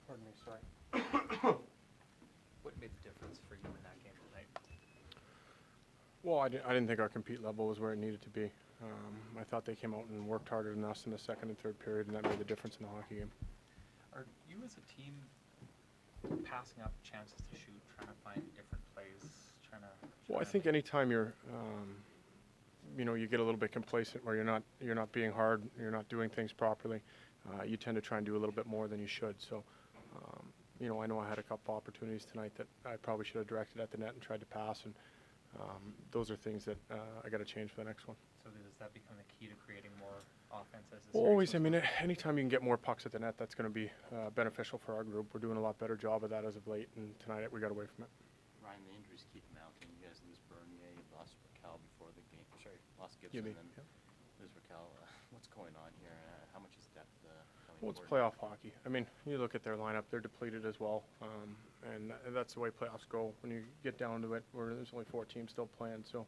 Pardon me, sorry. What made the difference for you in that game tonight? Well, I didn't think our compete level was where it needed to be. I thought they came out and worked harder than us in the second and third period, and that made the difference in the hockey game. Are you as a team passing up chances to shoot, trying to find different plays, Well, I think anytime you're, you get a little bit complacent where you're not being hard, you're not doing things properly, you tend to try and do a little bit more than you should. So, I know I had a couple opportunities tonight that I probably should have directed at the net and tried to pass, and those are things that I got to change for the next one. So does that become the key to creating more offense as the Well, series always. goes on? Anytime you can get more pucks at the net, that's going to be beneficial for our group. We're doing a lot better job of that as of late, and tonight we got away from it. Ryan, the injuries keep mounting. You guys lose Bernier, you lost Raquel before the game. Sorry, lost Gibson, and lose Raquel. What's going on here? How much is depth coming Well, it's forward? playoff hockey. I mean, you look at their lineup; they're depleted as well, and that's the way playoffs go. When you get down to it, there's only 4 teams still playing, so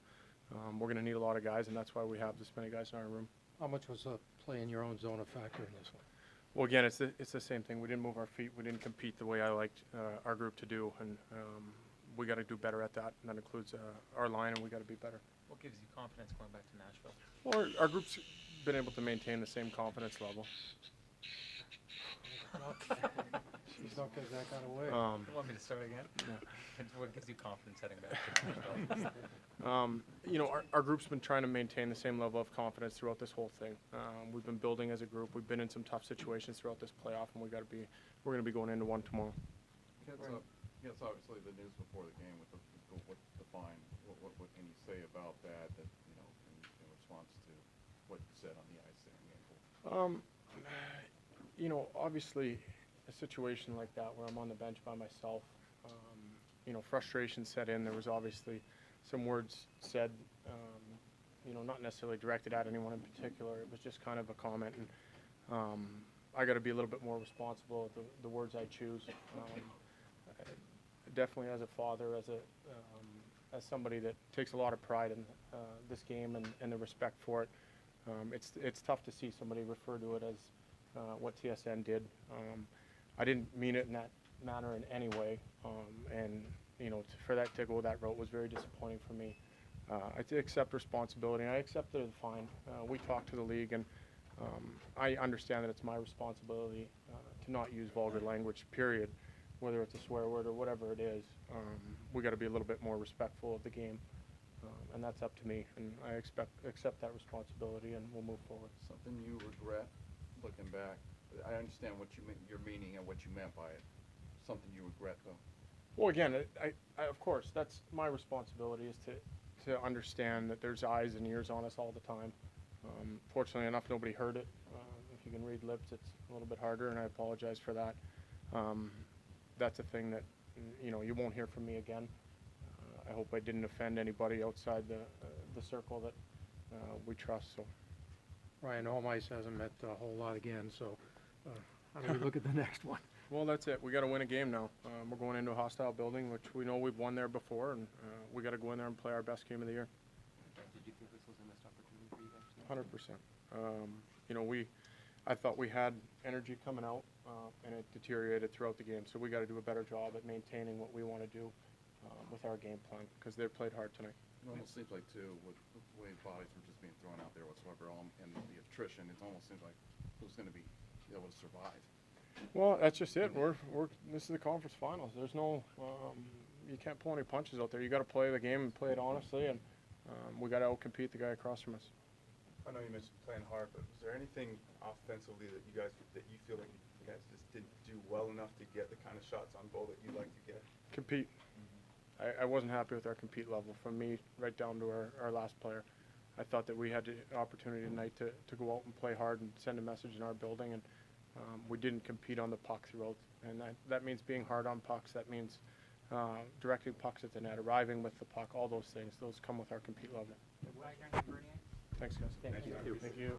we're going to need a lot of guys, and that's why we have this many guys in our room. How much was play in your own zone a factor in this one? Well, again, it's the same thing. We didn't move our feet. We didn't compete the way I liked our group to do, and we got to do better at that. And that includes our line, and we got to be better. What gives you confidence going back to Nashville? Well, our group's been able to maintain the same confidence level. She's not because that got away. You want me to start again? And what gives you confidence heading back to Nashville? Our group's been trying to maintain the same level of confidence throughout this whole thing. We've been building as a group. We've been in some tough situations throughout this playoff, and we're going to be going into one tomorrow. Yes, obviously the news before the game with the fine. What can you say about that? That in response to what you said on the ice there in Gainesville? Obviously, a situation like that where I'm on the bench by myself, frustration set in. There was obviously some words said, not necessarily directed at anyone in particular. It was just kind of a comment, and I got to be a little bit more responsible with the words I choose. Definitely as a father, as somebody that takes a lot of pride in this game and the respect for it, it's tough to see somebody refer to it as what TSN did. I didn't mean it in that manner in any way, and for that to go that route was very disappointing for me. I accept responsibility, and I accepted the fine. We talked to the league, and I understand that it's my responsibility to not use vulgar language, period, whether it's a swear word or whatever it is. We got to be a little bit more respectful of the game, and that's up to me, and I accept that responsibility, and we'll move forward. Something you regret looking back? I understand what your meaning and what you meant by it. Something you regret, though? Well, again, I of course, that's my responsibility is to understand that there's eyes and ears on us all the time. Fortunately enough, nobody heard it. If you can read lips, it's a little bit harder, and I apologize for that. That's a thing that, you won't hear from me again. I hope I didn't offend anybody outside the circle that we trust. So, Ryan, home ice hasn't meant a whole lot again, so how do we look at the next one? well, that's it. We got to win a game now. We're going into a hostile building, which we know we've won there before, and we got to go in there and play our best game of the year. Did you think this was a missed opportunity for you guys tonight? 100%. I thought we had energy coming out, and it deteriorated throughout the game. So we got to do a better job at maintaining what we want to do with our game plan, because they played hard tonight. It almost seems like, too, with the way bodies were just being thrown out there whatsoever, and the attrition, it almost seems like who's going to be able to survive. Well, that's just it. This is the conference finals. There's no, you can't pull any punches out there. You got to play the game and play it honestly, and we got to outcompete the guy across from us. I know you mentioned playing hard, but was there anything offensively that you feel like you guys just didn't do well enough to get the kind of shots on goal that you'd like to get? Compete. I wasn't happy with our compete level, from me right down to our last player. I thought that we had the opportunity tonight to go out and play hard and send a message in our building, and we didn't compete on the puck throughout. And that means being hard on pucks. That means directing pucks at the net, arriving with the puck, all those things. Those come with our compete level. Thanks, guys. Thank you. Thank you.